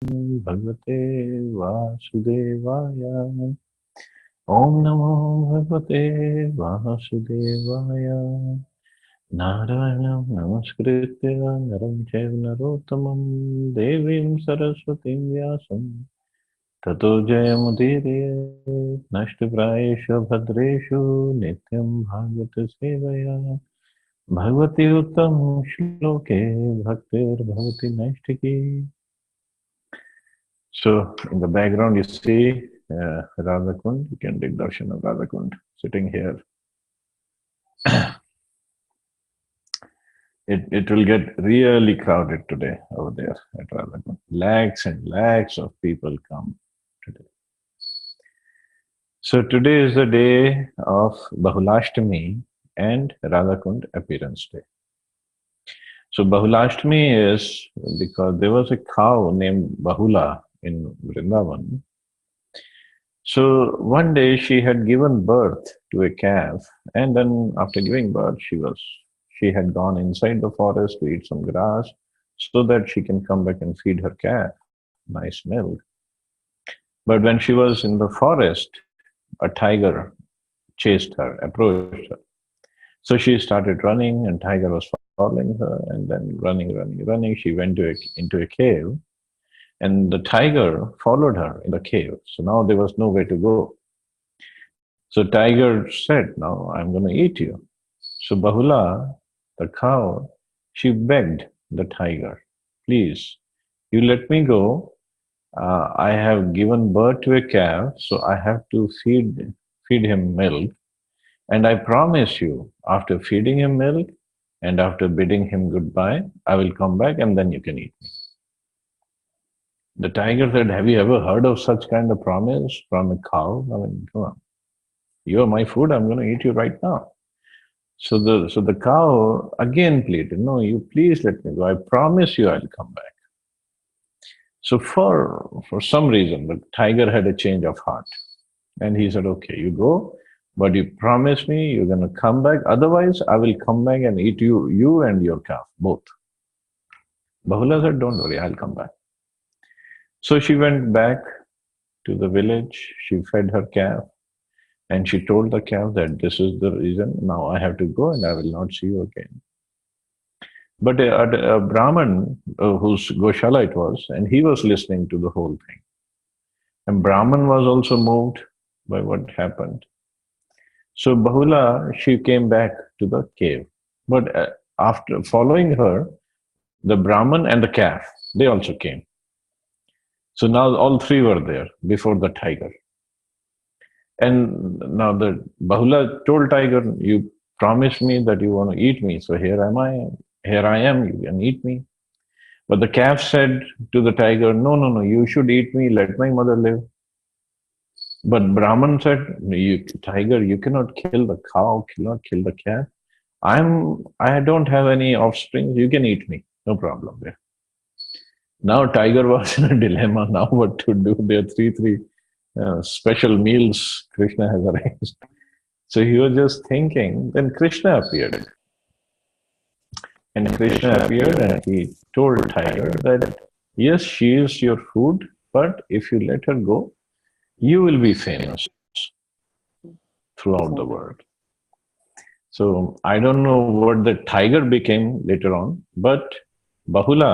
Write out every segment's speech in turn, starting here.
Bhagavate Vasudevaya. Om Namo Bhagavate Vasudevaya. Narayanam Namaskritya Naram Chaiva Narottamam Devim Saraswatim Vyasam Tato Jayamudire Nashtiprayeshu Bhadreshu Nityam Bhagavata Sevaya Bhagavati Uttam Shloke Bhaktir Bhavati Naistiki. So in the background you see Radhakund. You can take darshan of Radhakund sitting here. It will get really crowded today over there at Radhakund. Lakhs and lakhs of people come today. So today is the day of Bahulashtami and Radhakund appearance day. So Bahulashtami is because there was a cow named Bahula in Vrindavan. So one day she had given birth to a calf, and then after giving birth, she had gone inside the forest to eat some grass so that she can come back and feed her calf nice milk. But when she was in the forest, a tiger chased her, approached her. So she started running, and tiger was following her, and then running. She went into a cave, and the tiger followed her in the cave. So now there was no way to go. So tiger said, "Now I'm going to eat you." So Bahula, the cow, she begged the tiger, "Please, you let me go. I have given birth to a calf, so I have to feed him milk. And I promise you, after feeding him milk and after bidding him goodbye, I will come back and then you can eat me." The tiger said, "Have you ever heard of such kind of promise from a cow? I mean, come on. You're my food. I'm going to eat you right now." So the cow again pleaded, "No, you please let me go. I promise you I'll come back." So for some reason, the tiger had a change of heart, and he said, "Okay, you go, but you promise me you're going to come back. Otherwise, I will come back and eat you and your calf both." Bahula said, "Don't worry, I'll come back." So she went back to the village. She fed her calf. And she told the calf that this is the reason. Now I have to go and I will not see you again. But a Brahman, whose Goshala it was, and he was listening to the whole thing. And Brahman was also moved by what happened. So Bahula, she came back to the cave. But after following her, the Brahman and the calf, they also came. So now all three were there before the tiger. And now the Bahula told tiger, "You promised me that you want to eat me, so here am I. Here I am. You can eat me." But the calf said to the tiger, "No, no, no. You should eat me. Let my mother live." But Brahman said, "You tiger, you cannot kill the cow. Cannot kill the calf. I don't have any offspring. You can eat me. No problem there." Now tiger was in a dilemma. Now what to do? There are three special meals Krishna has arranged. So he was just thinking. Then Krishna appeared. And Krishna appeared and he told Tiger that, "Yes, she is your food, but if you let her go, you will be famous throughout the world." So I don't know what the tiger became later on, but Bahula,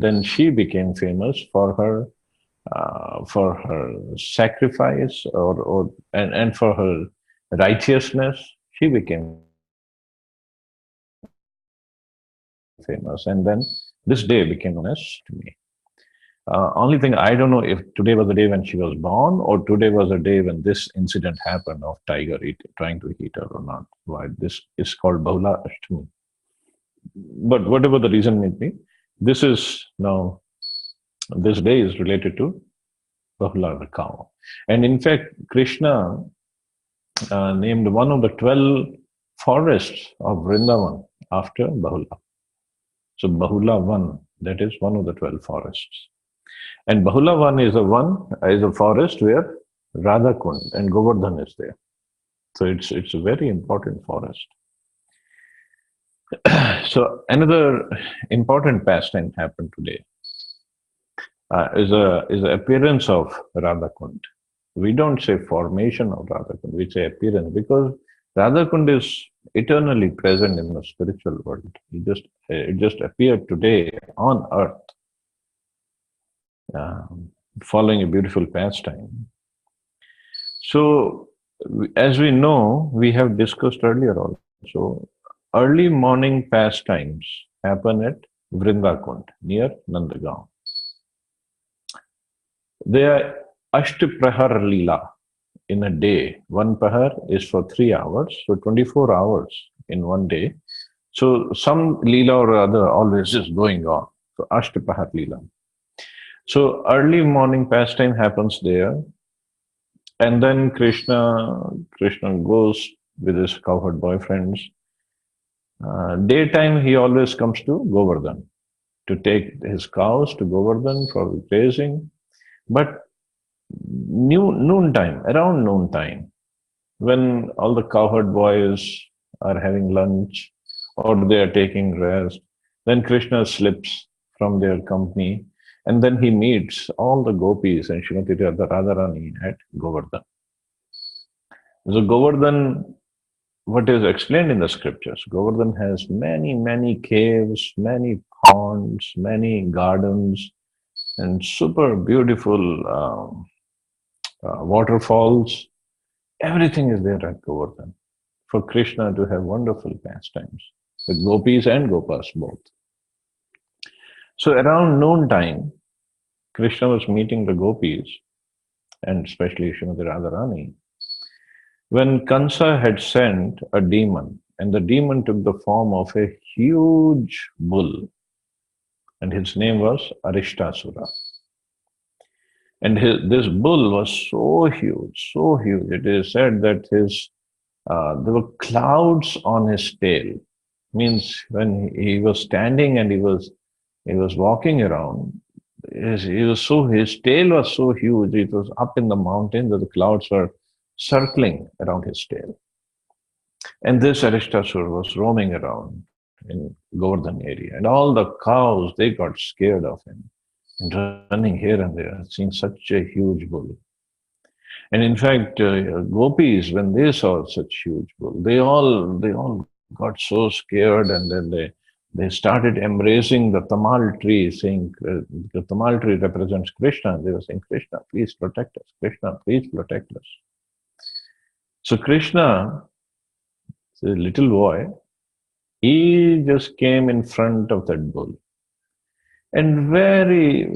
then she became famous for her sacrifice and for her righteousness. She became famous, and then this day became known as me. Only thing I don't know if today was the day when she was born or today was the day when this incident happened of trying to eat her or not. Why this is called Bahula Ashtami. But whatever the reason may be, this is now this day is related to Bahula the cow. And in fact, Krishna named one of the 12 forests of Vrindavan after Bahula. So Bahula 1, that is one of the 12 forests. And Bahula 1 is a forest where Radhakund and Govardhan is there. So it's a very important forest. So another important pastime happened today. is a appearance of Radhakund. We don't say formation of Radhakund, we say appearance because Radhakund is eternally present in the spiritual world. It just appeared today on earth, following a beautiful pastime. So, as we know, we have discussed earlier also, early morning pastimes happen at Vrindakund near Nandagaon. They are Ashtaprahar Leela in a day. One Prahar is for 3 hours, so 24 hours in one day. So some Leela or other always is going on. So Ashtaprahar Leela. So early morning pastime happens there. And then Krishna goes with his cowherd boyfriends. Daytime, he always comes to Govardhan to take his cows to Govardhan for grazing. But around noontime, when all the cowherd boys are having lunch or they are taking rest, then Krishna slips from their company and then he meets all the gopis and Srimati Radharani at Govardhan. So Govardhan, what is explained in the scriptures, Govardhan has many, many caves, many ponds, many gardens, and super beautiful waterfalls. Everything is there at Govardhan for Krishna to have wonderful pastimes with gopis and gopas both. So around noontime, Krishna was meeting the gopis and especially Srimati Radharani when Kansa had sent a demon, and the demon took the form of a huge bull, and his name was Arishtasura. And this bull was so huge. It is said that there were clouds on his tail. Means when he was standing and he was walking around, his tail was so huge. It was up in the mountain that the clouds were circling around his tail. And this Arishtasur was roaming around in Govardhan area, and all the cows they got scared of him and running here and there, seeing such a huge bull. And in fact, gopis, when they saw such huge bull, they all got so scared, and then they started embracing the tamal tree, saying the tamal tree represents Krishna. They were saying, "Krishna, please protect us. Krishna, please protect us." So Krishna, the little boy, he just came in front of that bull, and very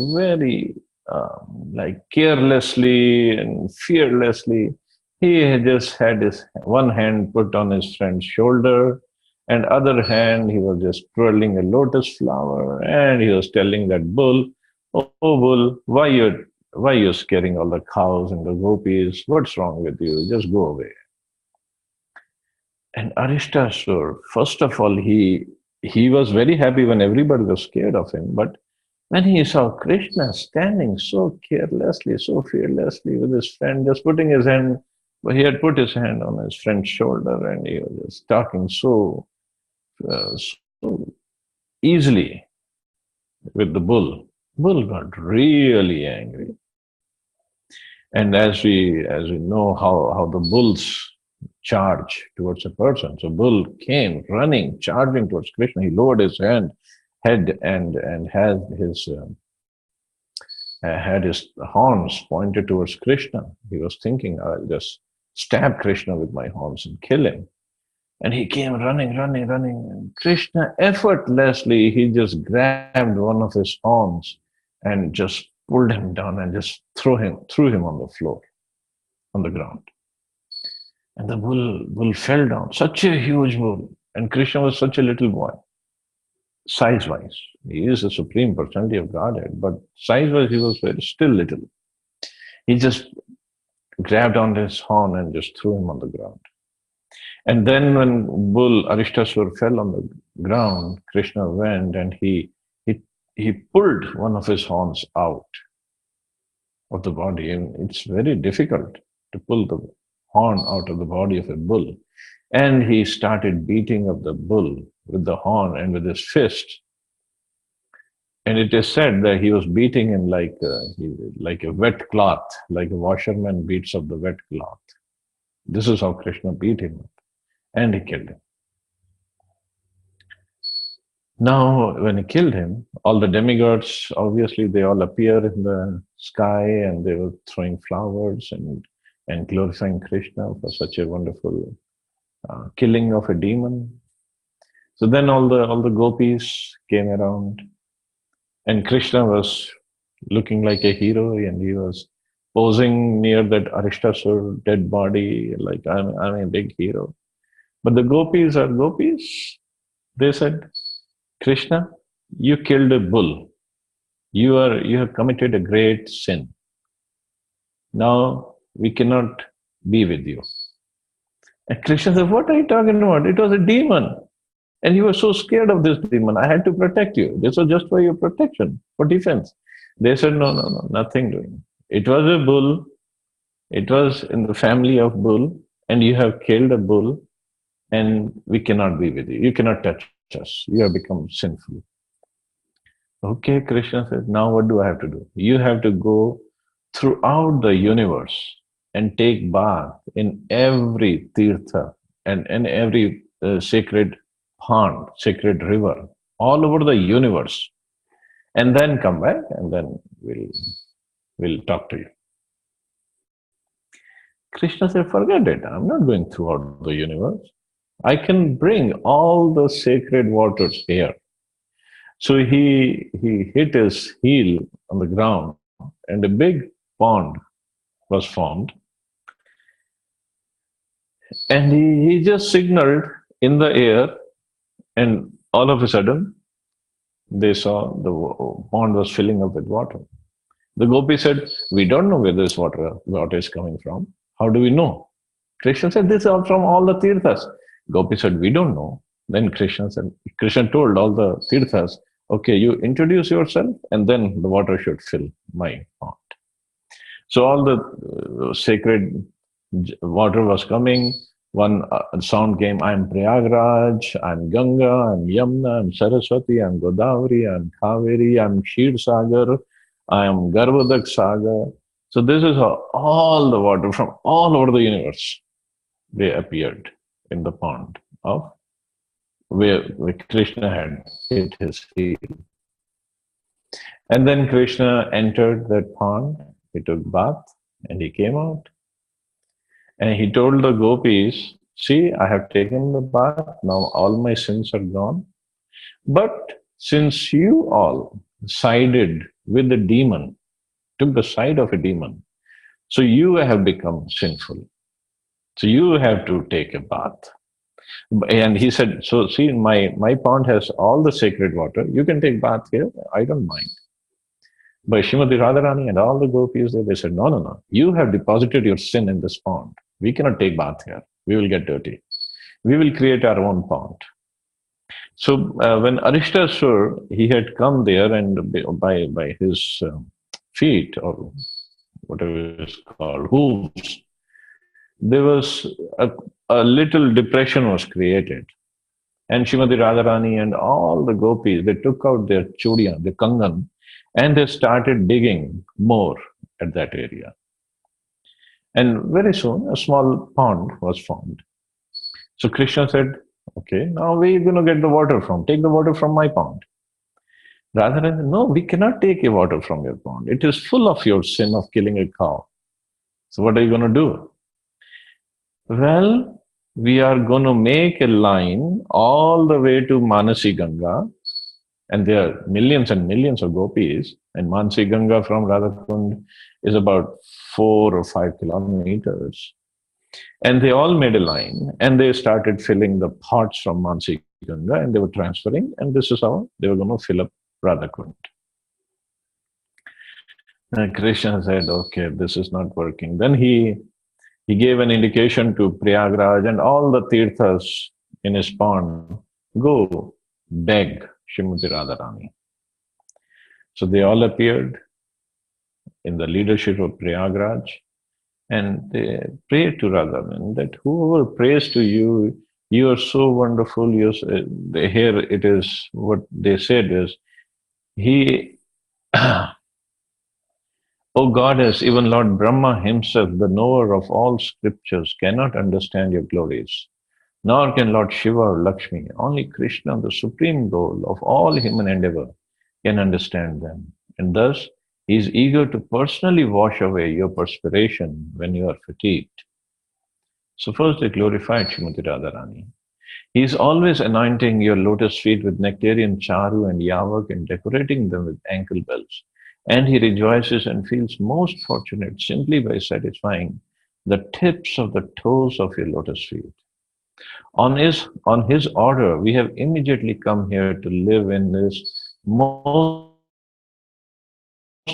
like carelessly and fearlessly, he had just had his one hand put on his friend's shoulder, and other hand he was just twirling a lotus flower, and he was telling that bull, "Oh bull, why you're scaring all the cows and the gopis? What's wrong with you? Just go away." And Arishtasur, first of all, he was very happy when everybody was scared of him, but when he saw Krishna standing so carelessly, so fearlessly with his friend, just putting his hand, he had put his hand on his friend's shoulder and he was just talking so easily with the bull. Bull got really angry. And as we know how the bulls charge towards a person, so bull came running, charging towards Krishna. He lowered his head and had his horns pointed towards Krishna. He was thinking, "I'll just stab Krishna with my horns and kill him." And he came running. And Krishna, effortlessly, he just grabbed one of his horns and just pulled him down and just threw him on the floor, on the ground. And the bull fell down. Such a huge bull. And Krishna was such a little boy. Size-wise, he is the supreme personality of Godhead, but size-wise, he was still little. He just grabbed on his horn and just threw him on the ground. And then when bull Arishtasur fell on the ground, Krishna went and he pulled one of his horns out of the body. And it's very difficult to pull the horn out of the body of a bull. And he started beating up the bull with the horn and with his fist. And it is said that he was beating him like a wet cloth, like a washerman beats up the wet cloth. This is how Krishna beat him up, and he killed him. Now, when he killed him, all the demigods, obviously, they all appear in the sky and they were throwing flowers and glorifying Krishna for such a wonderful killing of a demon. So then all the gopis came around, and Krishna was looking like a hero, and he was posing near that Arishtasur dead body, like I'm a big hero. But the gopis are gopis. They said, Krishna, you killed a bull. You have committed a great sin. Now we cannot be with you. And Krishna said, what are you talking about? It was a demon. And you were so scared of this demon. I had to protect you. This was just for your protection, for defense. They said, no, no, no, nothing doing. It was a bull. It was in the family of bull. And you have killed a bull. And we cannot be with you. You cannot touch us. You have become sinful. Okay, Krishna said, now what do I have to do? You have to go throughout the universe and take bath in every tirtha and in every sacred pond, sacred river, all over the universe. And then come back and then we'll talk to you. Krishna said, forget it. I'm not going throughout the universe. I can bring all the sacred waters here. So he hit his heel on the ground and a big pond was formed. And he just signaled in the air, and all of a sudden they saw the pond was filling up with water. The gopi said, we don't know where this water is coming from. How do we know? Krishna said, this is all from all the tirthas. Gopi said, we don't know. Then Krishna told all the tirthas, okay, you introduce yourself and then the water should fill my pond. So all the sacred water was coming. One sound came, I'm Prayagraj, I'm Ganga, I'm Yamuna, I'm Saraswati, I'm Godavari, I'm Kaveri, I'm Kshir Sagar, I'm Garvadak Sagar. So this is how all the water from all over the universe, they appeared in the pond of where Krishna had hit his heel. And then Krishna entered that pond, he took bath, and he came out. And he told the gopis, see, I have taken the bath, now all my sins are gone. But since you all sided with the demon, took the side of a demon, so you have become sinful. So you have to take a bath. And he said, so see, my pond has all the sacred water. You can take bath here. I don't mind. But Srimati Radharani and all the gopis, they said, no, no, no. You have deposited your sin in this pond. We cannot take bath here. We will get dirty. We will create our own pond. So when Arishtasur, he had come there and by his feet or whatever it's called, hooves, there was a little depression was created. And Srimati Radharani and all the gopis, they took out their chudiya, the kangan, and they started digging more at that area. And very soon, a small pond was formed. So Krishna said, okay, now where are you going to get the water from? Take the water from my pond. Radharani said, no, we cannot take your water from your pond. It is full of your sin of killing a cow. So what are you going to do? Well, we are going to make a line all the way to Manasi Ganga, and there are millions and millions of gopis, and Manasi Ganga from Radhakund is about 4 or 5 kilometers. And they all made a line, and they started filling the pots from Manasi Ganga, and they were transferring, and this is how they were going to fill up Radhakund. And Krishna said, okay, this is not working. Then he gave an indication to Prayagraj and all the tirthas in his pond, go beg Srimati Radharani. So they all appeared in the leadership of Prayagraj and they prayed to Radharani that whoever prays to you, you are so wonderful. Here it is, what they said is, He, O goddess, even Lord Brahma himself, the knower of all scriptures, cannot understand your glories. Nor can Lord Shiva or Lakshmi. Only Krishna, the supreme goal of all human endeavor, can understand them. And thus, he is eager to personally wash away your perspiration when you are fatigued. So first they glorified Srimati Radharani. He is always anointing your lotus feet with nectarian charu and yavak and decorating them with ankle bells. And he rejoices and feels most fortunate simply by satisfying the tips of the toes of your lotus feet. On his order, we have immediately come here to live in this most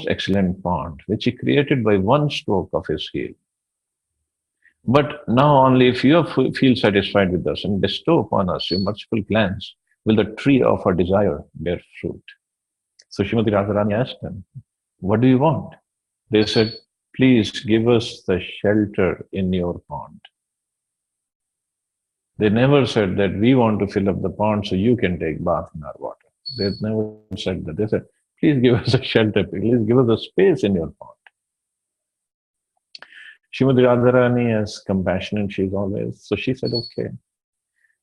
excellent pond, which he created by one stroke of his heel. But now only if you feel satisfied with us and bestow upon us your merciful glance, will the tree of our desire bear fruit. So Srimati Radharani asked them, what do you want? They said, please give us the shelter in your pond. They never said that we want to fill up the pond so you can take bath in our water. They never said that. They said, please give us a shelter, please give us a space in your pond. Srimati Radharani, as compassionate she is always, so she said, okay.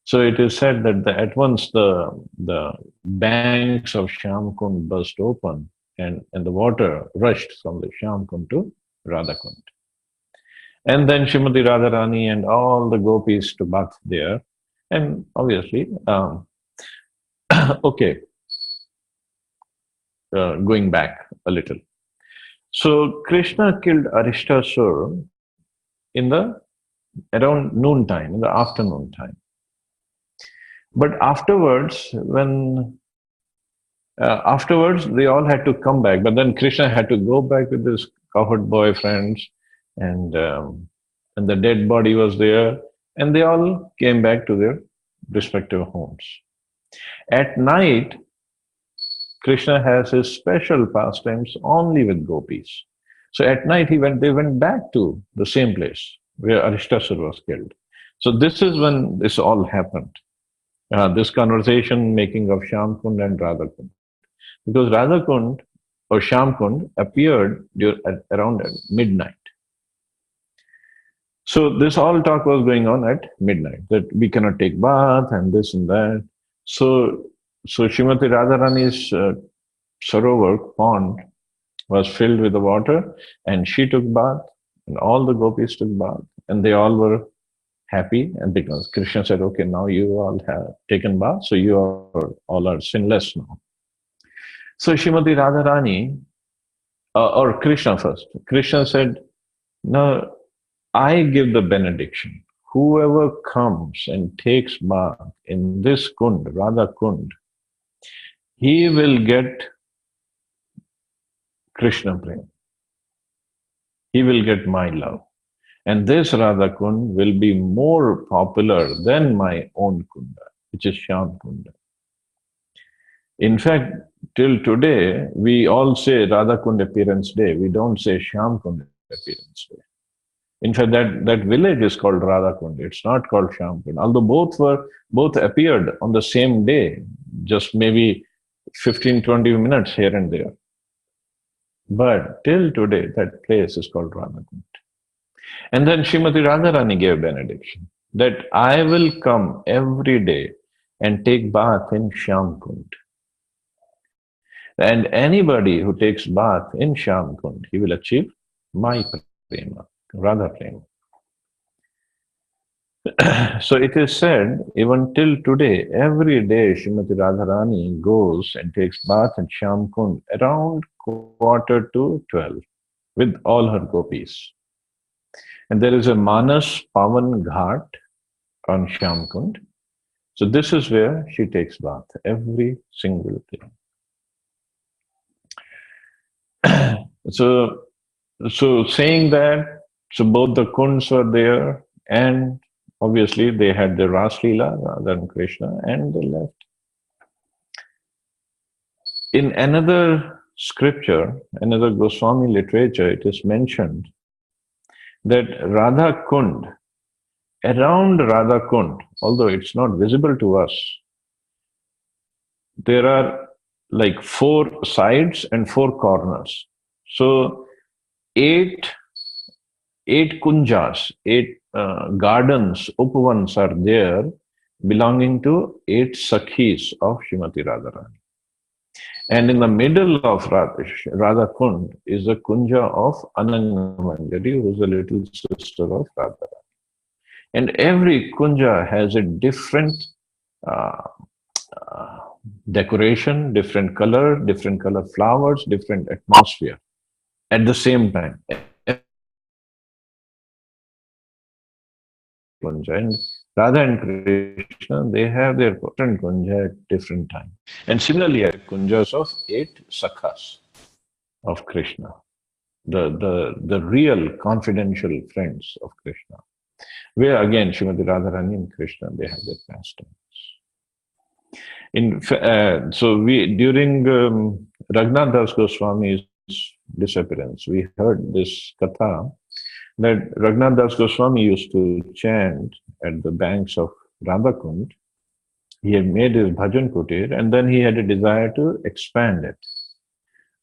So it is said that at once the banks of Shamkund burst open and the water rushed from the Shamkund to Radhakund. And then Srimati Radharani and all the gopis to bath there. And obviously, okay, going back a little. So Krishna killed Arishtasur in the around noontime, in the afternoon time. But afterwards they all had to come back. But then Krishna had to go back with his cowherd boyfriends, and the dead body was there, and they all came back to their respective homes. At night, Krishna has his special pastimes only with gopis. So at night they went back to the same place where Arishtasur was killed. So this is when this all happened. This conversation making of Shamkund and Radhakund. Because Radhakund or Shamkund appeared around midnight. So this all talk was going on at midnight, that we cannot take bath and this and that. So Srimati Radharani's Sarovar pond was filled with the water, and she took bath, and all the gopis took bath, and they all were happy. And because Krishna said, okay, now you all have taken bath, so you all are sinless now. So Srimati Radharani, or Krishna first, Krishna said, now I give the benediction. Whoever comes and takes bath in this kund, Radhakund, he will get Krishna Prem. He will get my love. And this Radhakund will be more popular than my own kunda, which is Shyam Kunda. In fact, till today, we all say Radhakund Appearance Day. We don't say Shyam Kunda Appearance Day. In fact, that village is called Radhakund. It's not called Shyamkund. Although both appeared on the same day, just maybe 15, 20 minutes here and there. But till today, that place is called Radhakund. And then Srimati Radharani gave benediction that I will come every day and take bath in Shyamkund. And anybody who takes bath in Shyamkund, he will achieve my prema, Radha prema. So it is said, even till today, every day Srimati Radharani goes and takes bath in Shyamkund around 11:45 with all her gopis. And there is a Manas Pavan Ghat on Shyamkund. So this is where she takes bath every single day. So saying that, so both the kunds were there, and obviously they had the Ras Leela, Radha and Krishna, and they left. In another scripture, another Goswami literature, it is mentioned that Radhakund, around Radhakund, although it's not visible to us, there are like four sides and four corners. So eight eight kunjas, eight gardens, upavans are there belonging to eight sakhis of Srimati Radharani. And in the middle of Radhakund is a kunja of Anangamanjari, who is a little sister of Radharani. And every kunja has a different uh, uh, decoration, different color flowers, different atmosphere at the same time. Kunja. And Radha and Krishna, they have their different kunja at different times. And similarly, kunjas of eight sakhas of Krishna, the real confidential friends of Krishna, where again Srimati Radharani and Krishna, they have their pastimes. So we during Raghunath Das Goswami's disappearance, we heard this katha that Raghunath Das Goswami used to chant at the banks of Radhakund. He had made his bhajan kutir, and then he had a desire to expand it.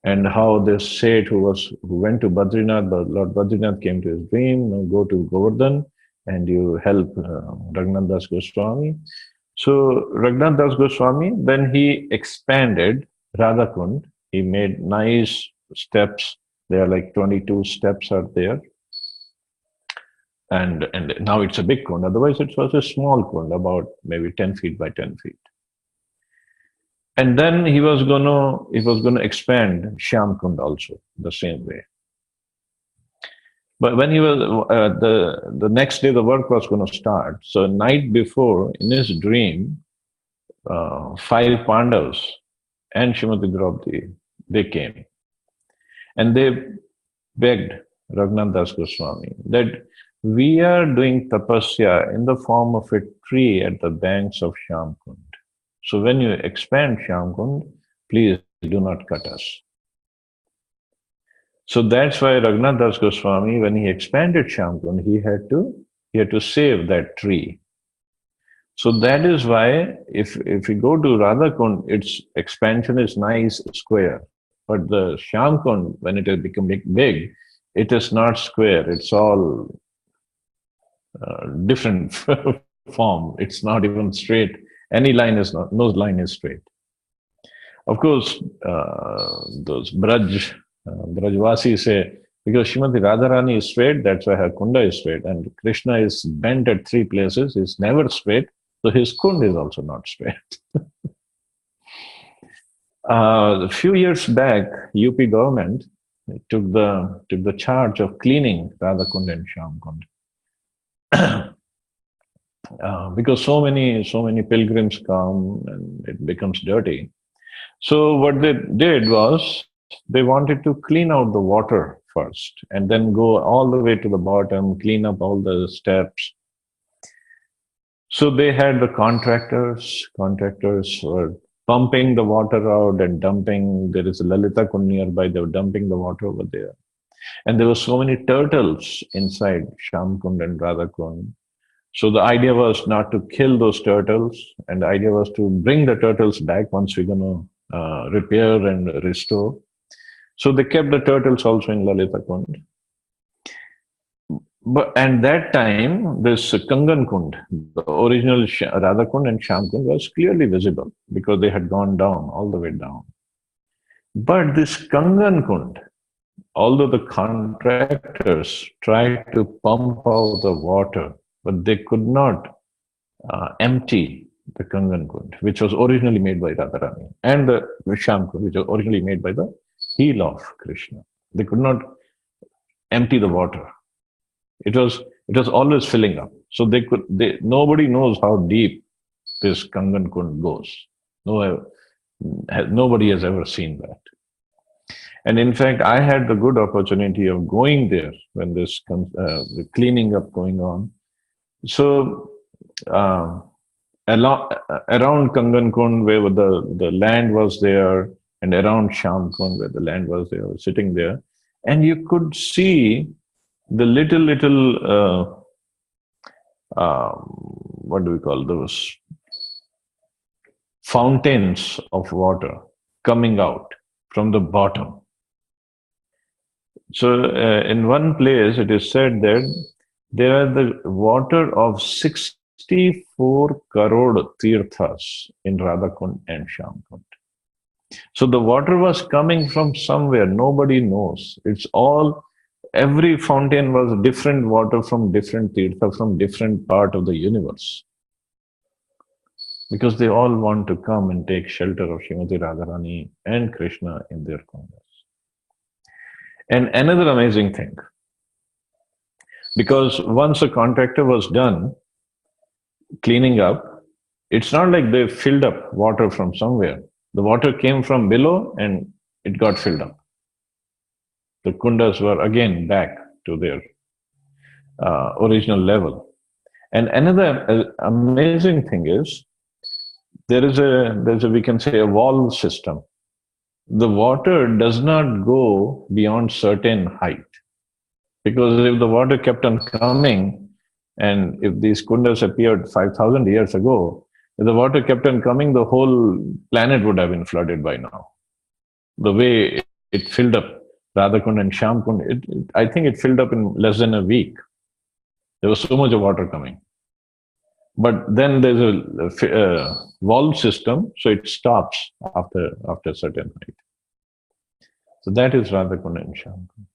And how this Seth who went to Badrinath, Lord Badrinath came to his dream, go to Govardhan and you help Raghunath Das Goswami. So Raghunath Das Goswami, then he expanded Radhakund. He made nice steps. There are like 22 steps are there. And now it's a big kund. Otherwise, it was a small kund, about maybe 10 feet by 10 feet. And then he was gonna expand Shyam Kund also the same way. But when he was the next day, the work was going to start. So night before, in his dream, five Pandavas and Srimati Draupadi, they came, and they begged Raghunath Das Goswami that we are doing tapasya in the form of a tree at the banks of Shyam Kund. So when you expand Shyam Kund, please do not cut us. So that's why Raghunath Das Goswami, when he expanded Shyam Kund, he had to save that tree. So that is why if you go to Radhakund, its expansion is nice, square. But the Shyam Kund, when it has become big, it is not square. It's all different form. It's not even straight. Any line is not, no line is straight. Of course, those Brajvasi say, because Srimati Radharani is straight, that's why her kunda is straight. And Krishna is bent at three places, he's never straight, so his kund is also not straight. A few years back, UP government took the charge of cleaning Radhakund and Shyam Kund. Because so many pilgrims come and it becomes dirty. So what they did was they wanted to clean out the water first and then go all the way to the bottom, clean up all the steps. So they had the contractors were pumping the water out and dumping. There is a Lalita Kund nearby, they were dumping the water over there. And there were so many turtles inside Shyam Kund and Radha Kund. So the idea was not to kill those turtles, and the idea was to bring the turtles back once we're going to repair and restore. So they kept the turtles also in Lalita Kund. But at that time, this Kangan Kund, the original Radha Kund and Shyam Kund, was clearly visible because they had gone down, all the way down. But this Kangan Kund, although the contractors tried to pump out the water, but they could not empty the Kangan Kund, which was originally made by Radharani, and the Shyam Kund, which was originally made by the heel of Krishna. They could not empty the water. It was always filling up. So nobody knows how deep this Kangan Kund goes. Nobody has ever seen that. And in fact, I had the good opportunity of going there when this the cleaning up going on. So around Kangan Kund, where the land was there, and around Shyam Kund, where the land was there, sitting there, and you could see the little what do we call those fountains of water. coming out from the bottom. So, in one place, it is said that there are the water of 64 crore tirthas in Radhakund and Shyamkund. So, the water was coming from somewhere, nobody knows. It's all, every fountain was different water from different tirtha, from different part of the universe. Because they all want to come and take shelter of Srimati Radharani and Krishna in their Congress. And another amazing thing, because once a contractor was done cleaning up, it's not like they filled up water from somewhere. The water came from below and it got filled up. The kundas were again back to their original level. And another amazing thing is there's a we can say a wall system. The water does not go beyond certain height, because if the water kept on coming, and if these kundas appeared 5,000 years ago, if the water kept on coming, the whole planet would have been flooded by now. The way it filled up Radhakund and Shyamkund, I think it filled up in less than a week. There was so much of water coming. But then there's a wall system, so it stops after a certain height. So that is Radhakund and Shyamkund.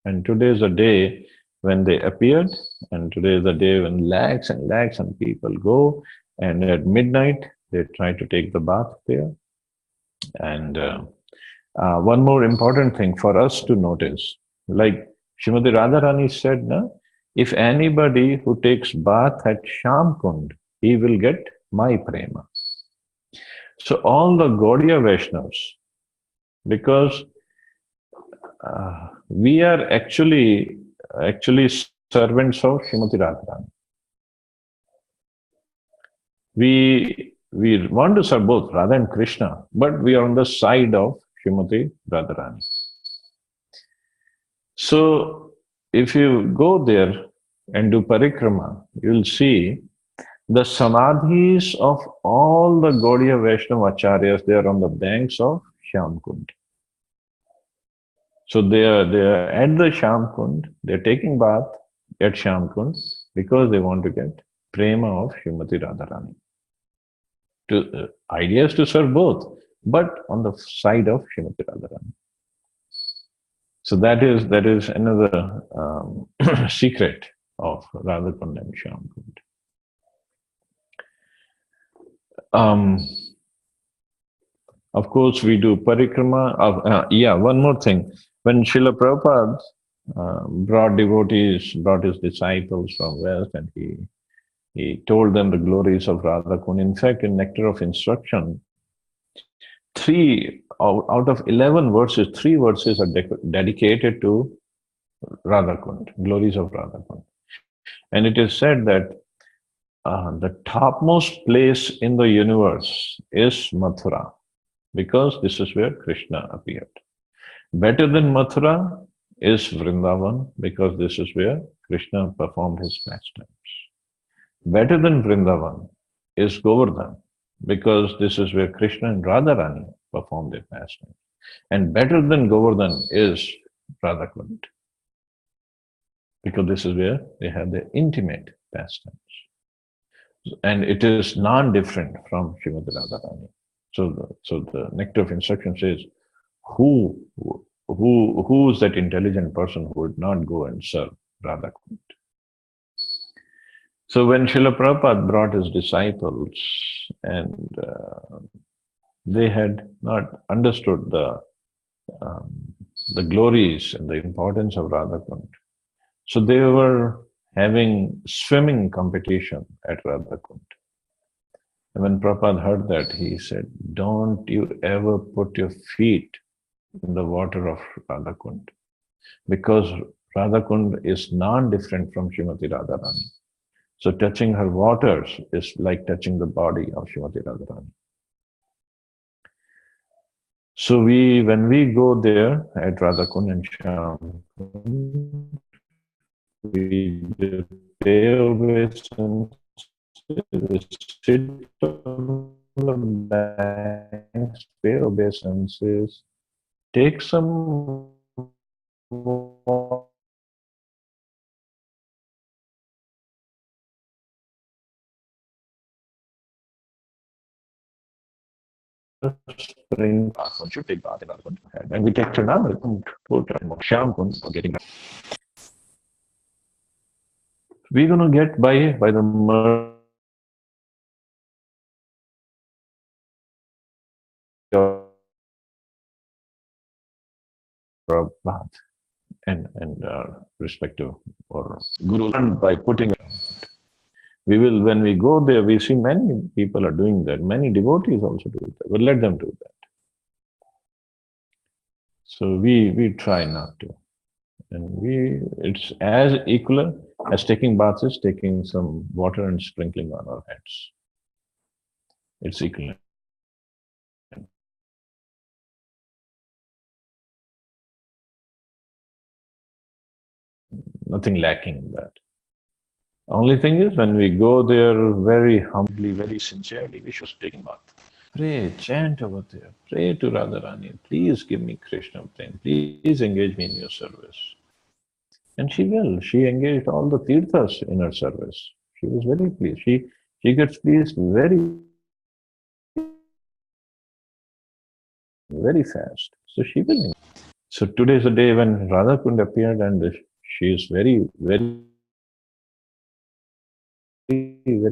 And today is the day when they appeared, and today is the day when lakhs and lakhs of people go, and at midnight they try to take the bath there. And one more important thing for us to notice, like Srimati Radharani said, na, if anybody who takes bath at Shyamkund, he will get my prema. So all the Gaudiya Vaishnavas, because we are actually servants of Srimati Radharani. We want to serve both Radha and Krishna, but we are on the side of Srimati Radharani. So if you go there and do parikrama, you'll see the samadhis of all the Gaudiya Vaishnava acharyas, they are on the banks of Shyamkund. So they are at the Shyamkund, they're taking bath at Shyamkund because they want to get prema of Srimati Radharani. Idea is to serve both, but on the side of Srimati Radharani. So that is another secret of Radhakund and Shyamkund. Of course, we do parikrama. One more thing. When Srila Prabhupada brought his disciples from West, and he told them the glories of Radhakund. In fact, in Nectar of Instruction, 3 out of 11 verses, 3 verses are dedicated to Radhakund, glories of Radhakund. And it is said that the topmost place in the universe is Mathura, because this is where Krishna appeared. Better than Mathura is Vrindavan, because this is where Krishna performed his pastimes. Better than Vrindavan is Govardhan, because this is where Krishna and Radharani performed their pastimes. And better than Govardhan is Radhakund, because this is where they have their intimate pastimes. And it is non-different from Srimati Radharani. So the Nectar of Instruction says, who is that intelligent person who would not go and serve Radhakund? So when Srila Prabhupada brought his disciples, and they had not understood the glories and the importance of Radhakund, so they were having swimming competition at Radhakund. And when Prabhupada heard that, he said, don't you ever put your feet in the water of Radhakund, because Radhakund is non-different from Srimati Radharani. So touching her waters is like touching the body of Srimati Radharani. So when we go there at Radhakund and Shyamkund, we pay obeisance, we sit on the banks, pay obeisances, take some water, spring bath. One should take bath in Radhakund. And we take Radhakund, Shyamkund for getting back. We're gonna get by the mercy of bath and respective or guru by putting. We will, when we go there, we see many people are doing that. Many devotees also do that. We'll let them do that. So we try not to. And it's as equal as taking baths is taking some water and sprinkling on our heads. It's equal. Nothing lacking in that. Only thing is, when we go there very humbly, very sincerely, we should take bath. Pray, chant over there. Pray to Radharani. Please give me Krishna prem. Please engage me in your service. And she will. She engaged all the tirthas in her service. She was very pleased. She gets pleased very fast. So she will. So today is the day when Radhakund appeared, and she is very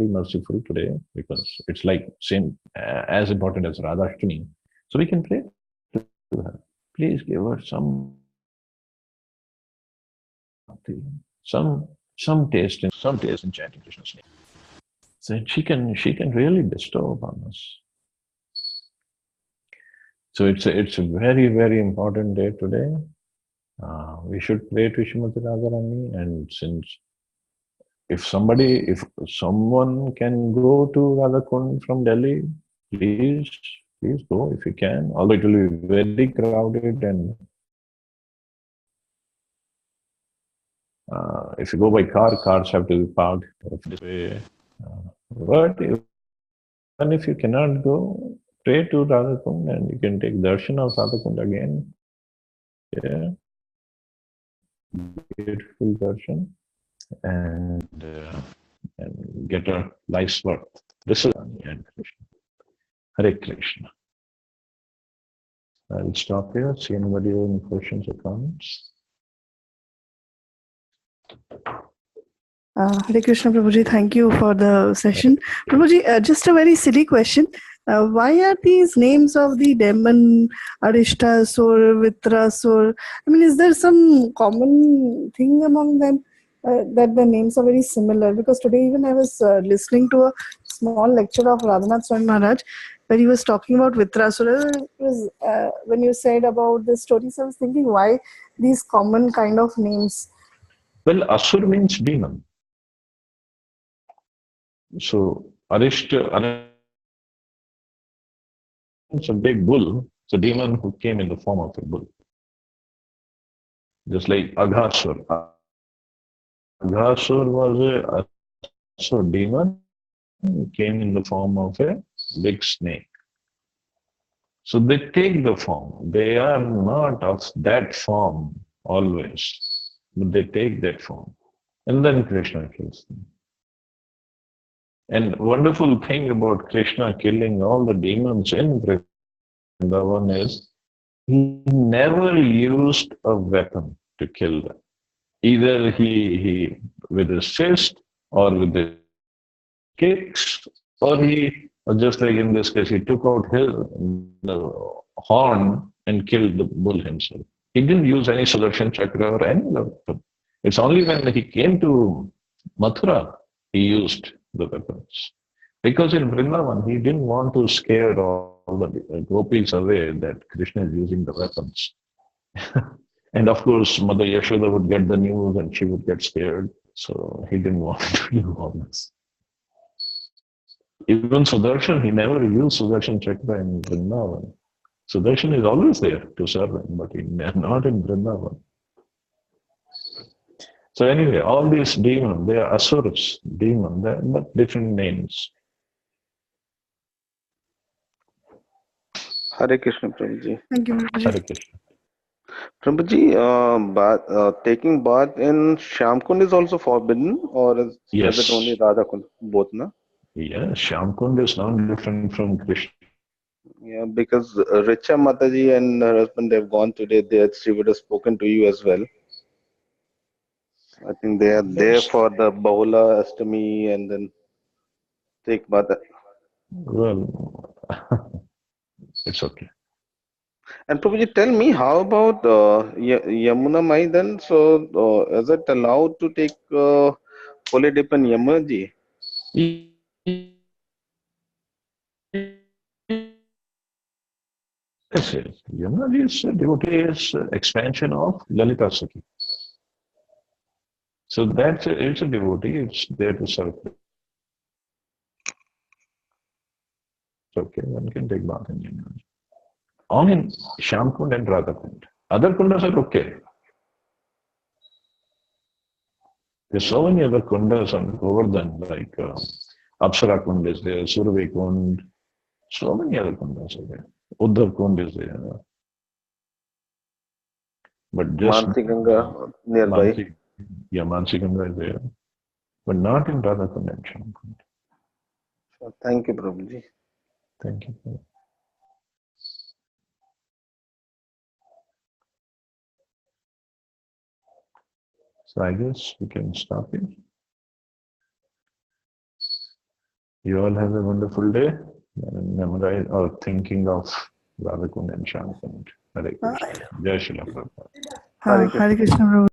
merciful today, because it's like same as important as Radhashtami. So we can pray to her. Please give her some taste in chanting Krishna's name. So she can really bestow upon us. So it's a very important day today. We should pray to Srimati Radharani, and if someone can go to Radhakund from Delhi, please go if you can. Although it will be very crowded, and if you go by car, cars have to be parked this way. But even if you cannot go, pray to Radhakund, and you can take darshan of Radhakund again. Yeah. Beautiful darshan, and get a life's worth. This is and Krishna. Hare Krishna. I'll stop here. See anybody have any questions or comments? Hare Krishna, Prabhuji. Thank you for the session. Prabhuji, just a very silly question. Why are these names of the demon Arishtasur, Vitrasur? I mean, is there some common thing among them that the names are very similar? Because today even I was listening to a small lecture of Radhanath Swami Maharaj where he was talking about Vitrasur. When you said about the stories, I was thinking why these common kind of names. Well, Asur means demon. So Arishta is a big bull. It's a demon who came in the form of a bull. Just like Aghasur. Aghasur was a Asur demon who came in the form of a big snake. So they take the form. They are not of that form always, but they take that form. And then Krishna kills them. And wonderful thing about Krishna killing all the demons in Vrindavan is he never used a weapon to kill them. Either he with his fist or with his kicks, or just like in this case, he took out the horn and killed the bull himself. He didn't use any Sudarshan Chakra or any weapon. It's only when he came to Mathura, he used the weapons. Because in Vrindavan, he didn't want to scare all the gopis away that Krishna is using the weapons. And of course, Mother Yashoda would get the news and she would get scared. So he didn't want to do all this. Even Sudarshan, he never used Sudarshan Chakra in Vrindavan. Sudarshan is always there to serve him, but not in Vrindavan. So anyway, all these demons, they are asuras, demons, but different names. Hare Krishna, Prabhuji. Thank you, Prabhuji. Hare Krishna. Prabhuji, taking bath in Shyamkund is also forbidden, or is it only Yes. Radhakund? Both, na? Yeah, Shyamkund is not different from Krishna. Yeah, because Richa Mataji and her husband, they've gone today. She would have spoken to you as well. I think they are there Yes. for the Bahula Ashtami and then take bath. Well, it's okay. And Prabhuji, tell me, how about Yamuna Mai then? So, is it allowed to take holy dip in Yamuna ji? Yes, yes. Yamunaji's devotee is expansion of Lalita Sakhi. So it's a devotee, it's there to serve. It's okay, one can take bath in Yamunaji. Only in Shyamkund and Radhakund. Other kundas are okay. There's so many other kundas on Govardhan, like Apsara Kund is there, Survey Kund, so many other kundas are there. Uddhav Kund is there. But just Mansi Ganga nearby. Mansi, yeah, Mansi Ganga is there. But not in Radhakund and Shyamkund. Thank you, Prabhuji. Thank you. So I guess we can stop here. You all have a wonderful day. Memorize or thinking of Radhakund and Shyamkund. Hare Krishna. Jai Shri Prabhupada. Hare Hare Krishna. Krishna, Prabhuji.